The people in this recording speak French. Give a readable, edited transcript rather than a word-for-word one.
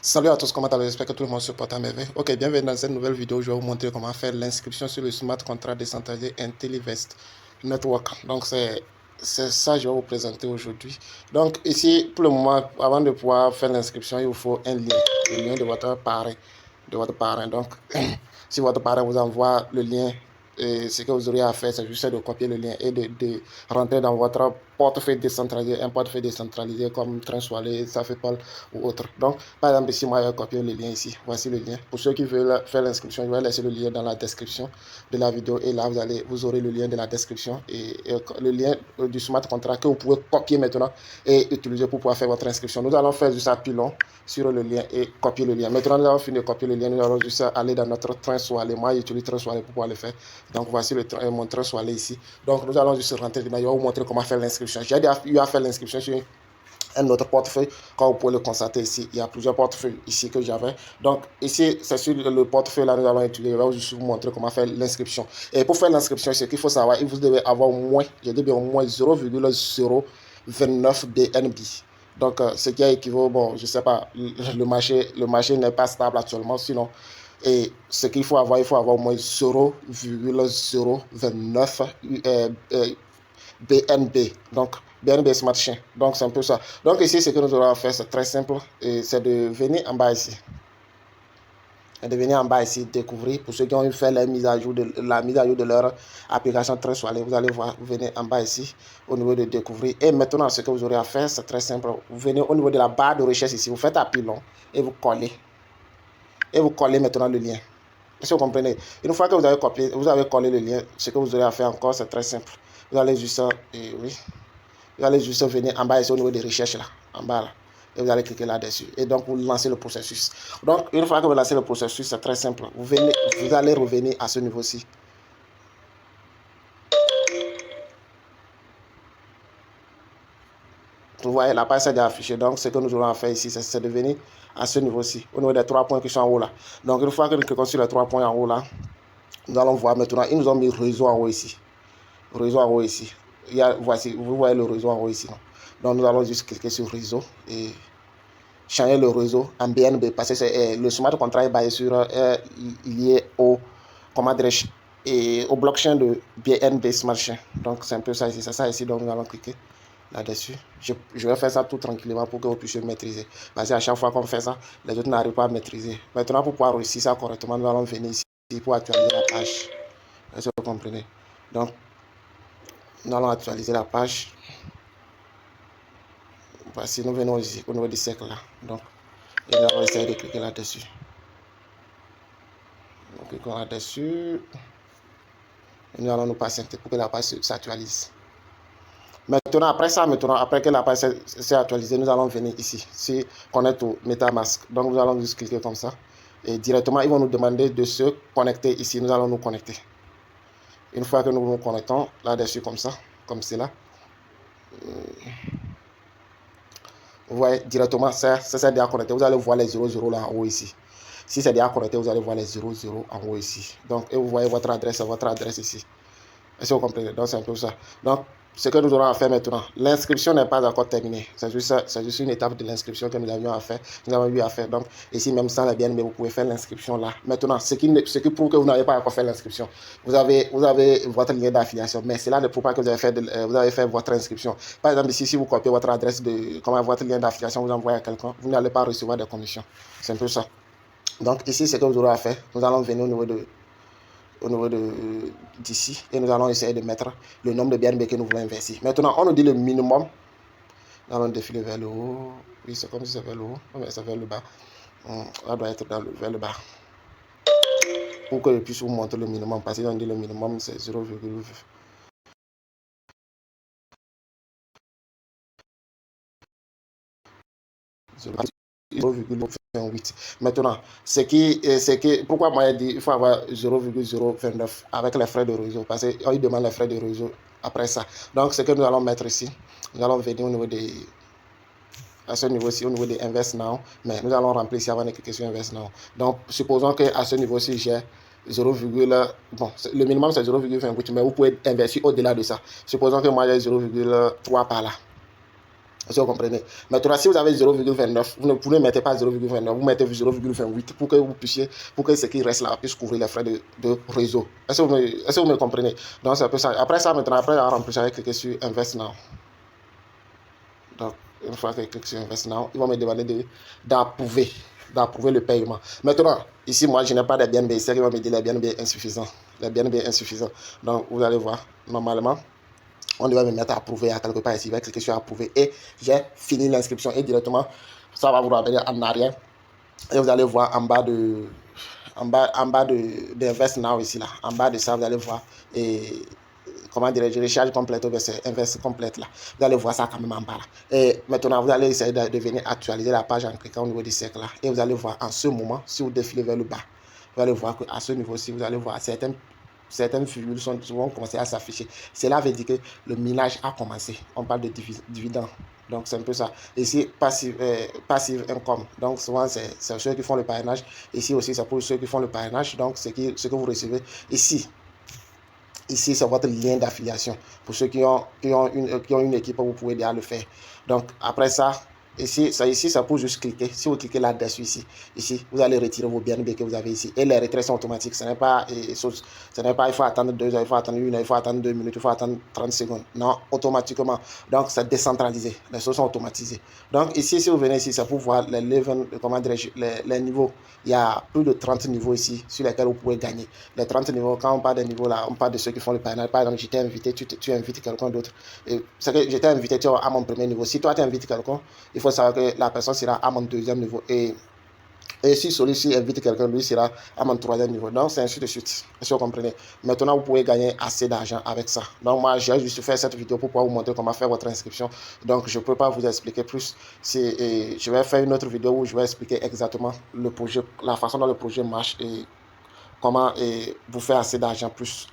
Salut à tous, comment allez-vous? J'espère que tout le monde se porte à merveille. Ok, bienvenue dans cette nouvelle vidéo. Je vais vous montrer comment faire l'inscription sur le smart contract décentralisé IntelliVest Network. Donc, c'est ça que je vais vous présenter aujourd'hui. Donc, ici, pour le moment, avant de pouvoir faire l'inscription, il vous faut un lien, le lien de votre parrain. Donc, si votre parrain vous envoie le lien, et ce que vous aurez à faire, c'est juste de copier le lien et de rentrer dans votre portefeuille décentralisé, un portefeuille décentralisé comme Transwallet, Safepal ou autre. Donc, par exemple, ici, moi, je vais copier le lien ici. Voici le lien. Pour ceux qui veulent faire l'inscription, je vais laisser le lien dans la description de la vidéo. Et là, vous aurez le lien de la description et le lien du smart contract que vous pouvez copier maintenant et utiliser pour pouvoir faire votre inscription. Nous allons faire juste appuyons sur le lien et copier le lien. Maintenant, nous avons fini de copier le lien. Nous allons juste aller dans notre Transwallet. Moi, j'utilise Transwallet pour pouvoir le faire. Donc, voici mon Transwallet ici. Donc, nous allons juste rentrer dedans. Je vais vous montrer comment faire l'inscription. J'ai déjà eu à faire l'inscription sur un autre portefeuille. Quand vous pouvez le constater ici, il y a plusieurs portefeuilles ici que j'avais. Donc ici, c'est sur le portefeuille là, nous allons utiliser. Je vais juste vous montrer comment faire l'inscription. Et pour faire l'inscription, ce qu'il faut savoir, vous devez avoir au moins, je dis bien au moins 0,029 BNB. Donc ce qui équivaut, bon, je sais pas, le marché n'est pas stable actuellement, sinon. Et ce qu'il faut avoir, il faut avoir au moins 0,029 BNB. Donc, BNB Smart Chain. Donc, c'est un peu ça. Donc, ici, ce que nous allons faire, c'est très simple. C'est de venir en bas ici. Et de venir en bas ici, découvrir. Pour ceux qui ont fait la mise à jour de leur application Transwallet, vous allez voir, vous venez en bas ici, au niveau de découvrir. Et maintenant, ce que vous aurez à faire, c'est très simple. Vous venez au niveau de la barre de recherche ici, vous faites appui long et vous collez. Et vous collez maintenant le lien. Si vous comprenez, une fois que vous avez collé le lien, ce que vous aurez à faire encore, c'est très simple. Vous allez juste, oui, vous allez juste venir en bas ici au niveau des recherches là, en bas là, et vous allez cliquer là-dessus. Et donc vous lancez le processus. Donc une fois que vous lancez le processus, c'est très simple. Vous allez revenir à ce niveau-ci. Vous voyez, la page est déjà affichée. Donc ce que nous allons faire ici, c'est de venir à ce niveau-ci, au niveau des 3 points qui sont en haut là. Donc une fois que nous cliquons sur les 3 points en haut là, nous allons voir maintenant, ils nous ont mis réseau en haut ici. Réseau en haut ici. Voici, vous voyez le réseau en haut ici. Donc nous allons juste cliquer sur réseau et changer le réseau en BNB parce que le smart contract est basé sur lié au, comment dirais-je, et au blockchain de BNB Smart Chain. Donc c'est un peu ça ici, c'est ça ici. Donc nous allons cliquer là-dessus. Je vais faire ça tout tranquillement pour que vous puissiez maîtriser. Parce qu'à chaque fois qu'on fait ça, les autres n'arrivent pas à maîtriser. Maintenant, pour pouvoir réussir ça correctement, nous allons venir ici pour actualiser la page. Est-ce que vous comprenez? Donc nous allons actualiser la page. Voici, nous venons ici au niveau du cercle là. Donc, et nous allons essayer de cliquer là-dessus. Nous cliquons là-dessus. Et nous allons nous patienter pour que la page s'actualise. Maintenant, après que la page s'est actualisée, nous allons venir ici. Si connecte au MetaMask. Donc, nous allons juste cliquer comme ça. Et directement, ils vont nous demander de se connecter ici. Nous allons nous connecter. Une fois que nous nous connectons là-dessus comme ça, comme cela. Vous voyez directement, ça c'est déjà connecté. Vous allez voir les 00 là en haut ici. Si c'est déjà connecté, vous allez voir les 00 en haut ici. Donc, et vous voyez votre adresse ici. Est-ce que vous comprenez? Donc, c'est un peu ça. Donc, ce que nous aurons à faire maintenant, l'inscription n'est pas encore terminée. C'est juste une étape de l'inscription que nous avions à faire. Nous avons eu à faire. Donc, ici, même sans la BNB, vous pouvez faire l'inscription là. Maintenant, ce qui prouve que vous n'avez pas encore fait l'inscription, vous avez votre lien d'affiliation. Mais cela ne prouve pas que vous avez fait votre inscription. Par exemple, ici, si vous copiez votre adresse votre lien d'affiliation, vous envoyez à quelqu'un, vous n'allez pas recevoir de commission. C'est un peu ça. Donc, ici, ce que vous aurez à faire, nous allons venir au niveau d'ici et nous allons essayer de mettre le nombre de BNB que nous voulons investir. Maintenant, on nous dit le minimum. Nous allons défiler vers le haut. Oui, c'est comme si c'est vers le haut, mais c'est vers le bas. Ça doit être vers le bas. Pour que je puisse vous montrer le minimum. Parce qu'on dit le minimum, c'est 0,8. Maintenant, pourquoi moi j'ai dit il faut avoir 0,029 avec les frais de réseau, parce qu'il demande les frais de réseau après ça. Donc, ce que nous allons mettre ici, nous allons venir au niveau à ce niveau-ci, au niveau des Invest Now, mais nous allons remplir ici avant de cliquer sur Invest Now. Donc, supposons qu'à ce niveau-ci, j'ai 0, bon, le minimum c'est 0,28, mais vous pouvez investir au-delà de ça. Supposons que moi j'ai 0,3 par là. Si vous comprenez. Maintenant, si vous avez 0,29, vous ne mettez pas 0,29, vous mettez 0,28 pour que vous puissiez, pour que ce qui reste là puisse couvrir les frais de réseau. Est-ce que vous me comprenez? Donc, c'est un peu ça. Après ça, maintenant, après à remplir, j'avais cliqué sur Invest Now. Donc, une fois que je clique sur Invest Now, ils vont me demander d'approuver le paiement. Maintenant, ici, moi, je n'ai pas de BNB. C'est qu'ils vont me dire les BNB insuffisants. Les BNB insuffisants. Donc, vous allez voir, normalement, on devrait me mettre à approuver à quelque part ici. Je vais cliquer sur approuver et j'ai fini l'inscription et directement, ça va vous ramener en arrière. Et vous allez voir en bas de Invest Now ici là. En bas de ça, vous allez voir et comment dirais-je, recharge complète, c'est Invest complète là. Vous allez voir ça quand même en bas là. Et maintenant, vous allez essayer de venir actualiser la page en cliquant au niveau du cercle là. Et vous allez voir en ce moment, si vous défilez vers le bas, vous allez voir qu'à ce niveau-ci, vous allez voir certaines virgules vont commencer à s'afficher. Cela veut dire que le minage a commencé. On parle de dividendes. Donc, c'est un peu ça. Ici, passive income. Donc, souvent, c'est ceux qui font le parrainage. Ici aussi, c'est pour ceux qui font le parrainage. Donc, ce que vous recevez ici. Ici, c'est votre lien d'affiliation. Pour ceux qui ont une équipe, vous pouvez déjà le faire. Donc, après ça, ici, ça peut juste cliquer. Si vous cliquez là-dessus, ici, vous allez retirer vos BNB que vous avez ici. Et les retraits sont automatiques. Ce n'est pas, il faut attendre 2 heures, il faut attendre 1 heure, il faut attendre 2 minutes, il faut attendre 30 secondes. Non, automatiquement. Donc, c'est décentralisé. Les choses sont automatisées. Donc, ici, si vous venez ici, c'est pour voir les niveaux. Il y a plus de 30 niveaux ici sur lesquels vous pouvez gagner. Les 30 niveaux, quand on parle des niveaux là, on parle de ceux qui font le parrainage. Par exemple, j'étais invité, tu invites quelqu'un d'autre. C'est que j'étais invité à mon premier niveau. Si toi tu invites quelqu'un, il faut savoir que la personne sera à mon deuxième niveau. Et si celui-ci invite quelqu'un, lui sera à mon troisième niveau. Donc, c'est ainsi de suite. Si vous comprenez. Maintenant, vous pouvez gagner assez d'argent avec ça. Donc, moi, j'ai juste fait cette vidéo pour pouvoir vous montrer comment faire votre inscription. Donc, je ne peux pas vous expliquer plus. Je vais faire une autre vidéo où je vais expliquer exactement le projet, la façon dont le projet marche et comment vous faire assez d'argent plus